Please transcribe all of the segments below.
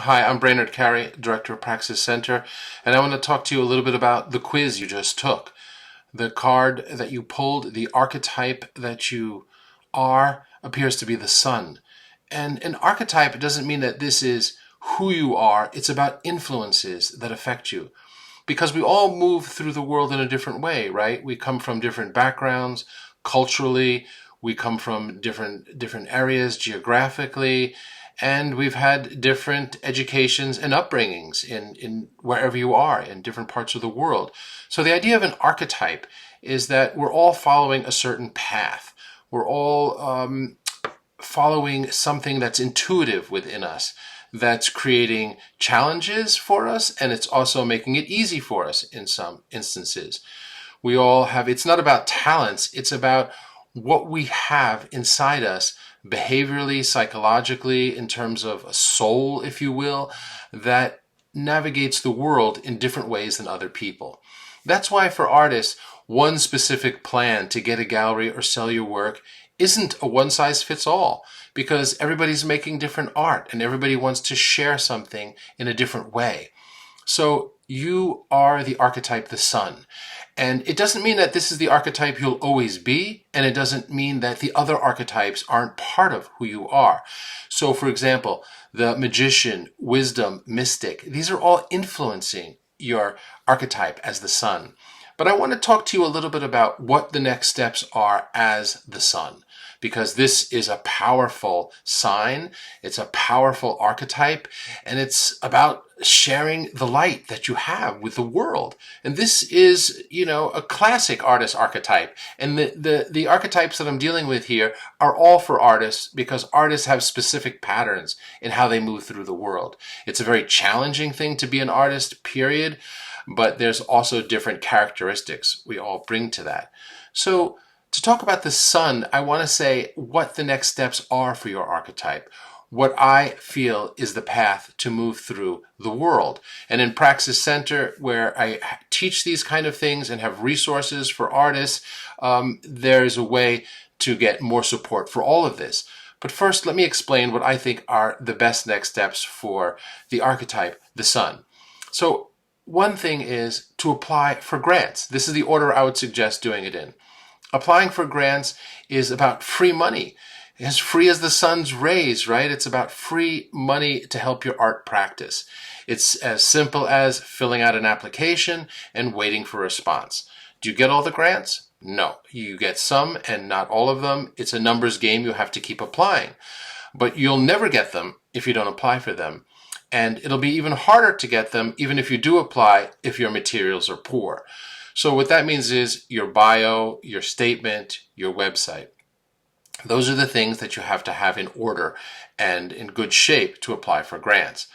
Hi, I'm Brainerd Carey, Director of Praxis Center, and I want to talk to you a little bit about the quiz you just took. The card that you pulled, the archetype that you are, appears to be the sun. And an archetype doesn't mean that this is who you are, it's about influences that affect you. Because we all move through the world in a different way, right? We come from different backgrounds, culturally, we come from different areas geographically, and we've had different educations and upbringings in wherever you are in different parts of the world. So the idea of an archetype is that we're all following a certain path. We're all following something that's intuitive within us, that's creating challenges for us, and it's also making it easy for us in some instances. We all have, it's not about talents, it's about what we have inside us behaviorally, psychologically, in terms of a soul, if you will, that navigates the world in different ways than other people. That's why for artists, one specific plan to get a gallery or sell your work isn't a one-size-fits-all, because everybody's making different art and everybody wants to share something in a different way. So you are the archetype, the sun. And it doesn't mean that this is the archetype you'll always be, and it doesn't mean that the other archetypes aren't part of who you are. So for example, the magician, wisdom, mystic, these are all influencing your archetype as the sun. But I want to talk to you a little bit about what the next steps are as the sun, because this is a powerful sign, it's a powerful archetype, and it's about sharing the light that you have with the world. And this is, a classic artist archetype. And the archetypes that I'm dealing with here are all for artists, because artists have specific patterns in how they move through the world. It's a very challenging thing to be an artist, period. But there's also different characteristics we all bring to that. So to talk about the sun, I want to say what the next steps are for your archetype, what I feel is the path to move through the world. And in Praxis Center, where I teach these kind of things and have resources for artists, there's a way to get more support for all of this. But first, let me explain what I think are the best next steps for the archetype, the sun. So one thing is to apply for grants. This is the order I would suggest doing it in. Applying for grants is about free money, as free as the sun's rays, right? It's about free money to help your art practice. It's as simple as filling out an application and waiting for a response. Do you get all the grants? No. You get some and not all of them. It's a numbers game. You have to keep applying. But you'll never get them if you don't apply for them. And it'll be even harder to get them, even if you do apply, if your materials are poor. So what that means is your bio, your statement, your website. Those are the things that you have to have in order and in good shape to apply for grants.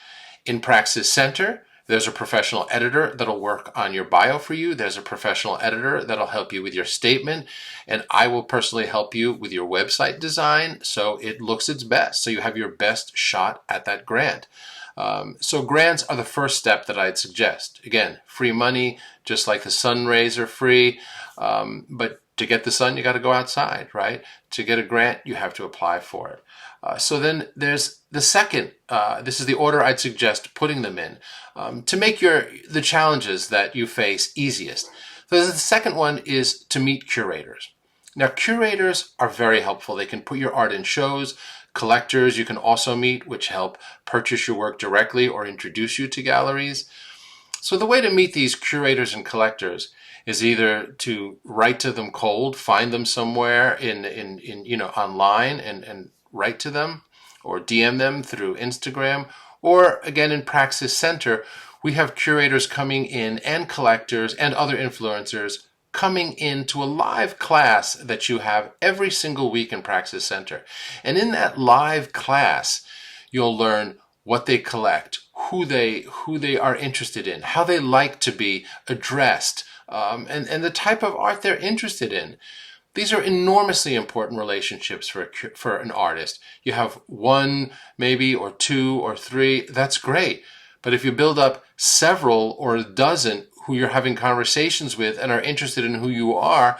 In Praxis Center, there's a professional editor that'll work on your bio for you. There's a professional editor that'll help you with your statement. And I will personally help you with your website design so it looks its best, so you have your best shot at that grant. So grants are the first step that I'd suggest. Again, free money, just like the sun rays are free. But to get the sun, you got to go outside, right? To get a grant, you have to apply for it. So then there's the second, this is the order I'd suggest putting them in, to make the challenges that you face easiest. So the second one is to meet curators. Now, curators are very helpful. They can put your art in shows. Collectors you can also meet, which help purchase your work directly or introduce you to galleries. So the way to meet these curators and collectors is either to write to them cold, find them somewhere in online and write to them, or DM them through Instagram, or again in Praxis Center, we have curators coming in and collectors and other influencers coming into a live class that you have every single week in Praxis Center. And in that live class, you'll learn what they collect, who they are interested in, how they like to be addressed, and the type of art they're interested in. These are enormously important relationships for an artist. You have one, maybe, or two, or three, that's great. But if you build up several or a dozen who you're having conversations with and are interested in who you are,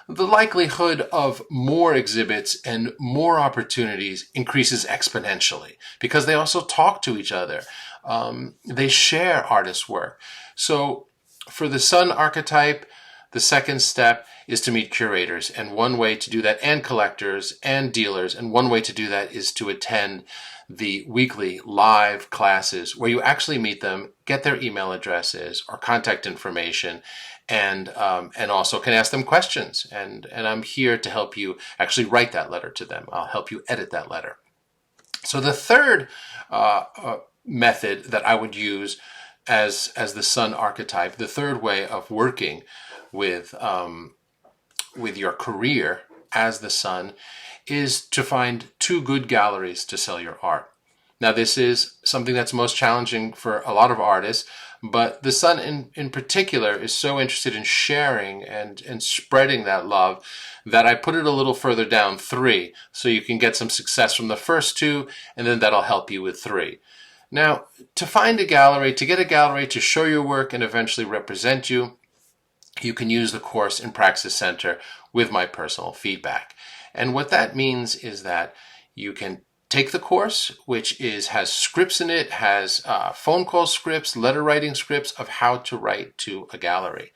the likelihood of more exhibits and more opportunities increases exponentially because they also talk to each other. They share artists' work. So for the Sun archetype, the second step is to meet curators. And one way to do that, and collectors and dealers, and one way to do that is to attend the weekly live classes where you actually meet them, get their email addresses or contact information, and also can ask them questions. And I'm here to help you actually write that letter to them. I'll help you edit that letter. So the third method that I would use as the Sun archetype, the third way of working with your career as the Sun, is to find 2 good galleries to sell your art. Now, this is something that's most challenging for a lot of artists, but the Sun in particular is so interested in sharing and spreading that love that I put it a little further down, 3, so you can get some success from the first 2, and then that'll help you with 3. Now, to find a gallery, to get a gallery to show your work and eventually represent you, you can use the course in Praxis Center with my personal feedback. And what that means is that you can take the course, which has scripts in it, has phone call scripts, letter writing scripts of how to write to a gallery.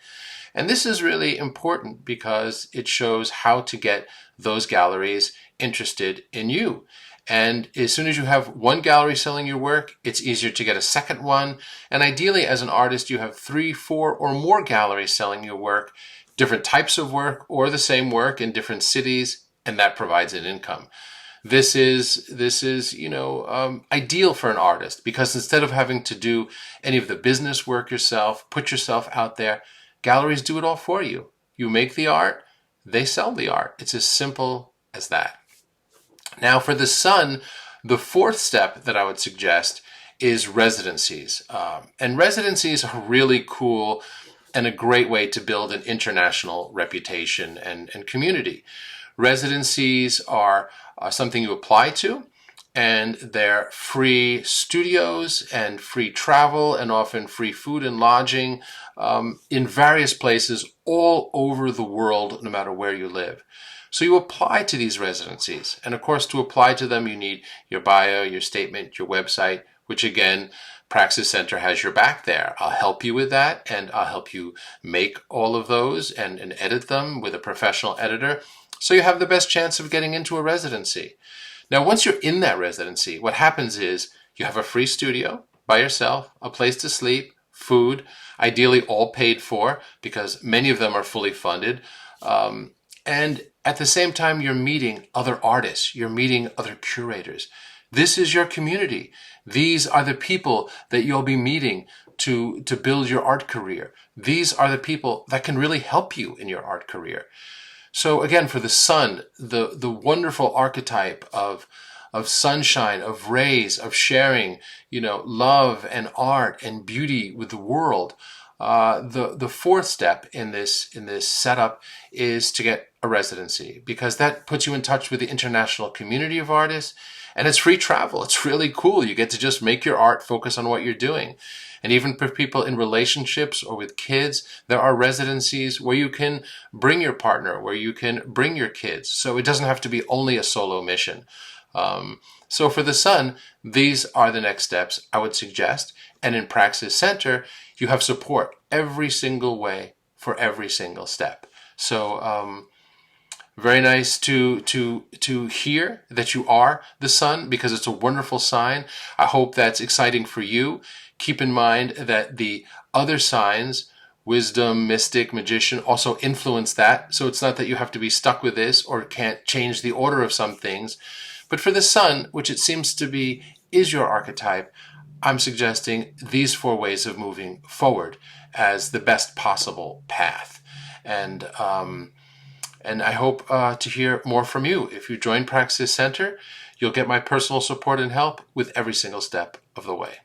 And this is really important because it shows how to get those galleries interested in you. And as soon as you have one gallery selling your work, it's easier to get a second one. And ideally, as an artist, you have 3, 4, or more galleries selling your work, different types of work, or the same work in different cities, and that provides an income. This is ideal for an artist because instead of having to do any of the business work yourself, put yourself out there, galleries do it all for you. You make the art, they sell the art. It's as simple as that. Now for the Sun, the 4th step that I would suggest is residencies. And residencies are really cool and a great way to build an international reputation and community. Residencies are something you apply to, and they're free studios and free travel and often free food and lodging in various places all over the world, no matter where you live. So you apply to these residencies. And of course, to apply to them, you need your bio, your statement, your website, which again, Praxis Center has your back there. I'll help you with that, and I'll help you make all of those and edit them with a professional editor so you have the best chance of getting into a residency. Now, once you're in that residency, what happens is you have a free studio by yourself, a place to sleep, food, ideally all paid for because many of them are fully funded. And at the same time, you're meeting other artists, you're meeting other curators. This is your community. These are the people that you'll be meeting to build your art career. These are the people that can really help you in your art career. So again, for the Sun, the wonderful archetype of sunshine, of rays, of sharing, love and art and beauty with the world. The 4th step in this setup is to get a residency because that puts you in touch with the international community of artists, and it's free travel. It's really cool. You get to just make your art, focus on what you're doing. And even for people in relationships or with kids, there are residencies where you can bring your partner, where you can bring your kids. So it doesn't have to be only a solo mission. So for the Sun, these are the next steps I would suggest. And in Praxis Center, you have support every single way for every single step. So very nice to hear that you are the Sun because it's a wonderful sign. I hope that's exciting for you. Keep in mind that the other signs, Wisdom, Mystic, Magician, also influence that. So it's not that you have to be stuck with this or can't change the order of some things. But for the Sun, which it seems to be is your archetype, I'm suggesting these 4 ways of moving forward as the best possible path. And I hope to hear more from you. If you join Praxis Center, you'll get my personal support and help with every single step of the way.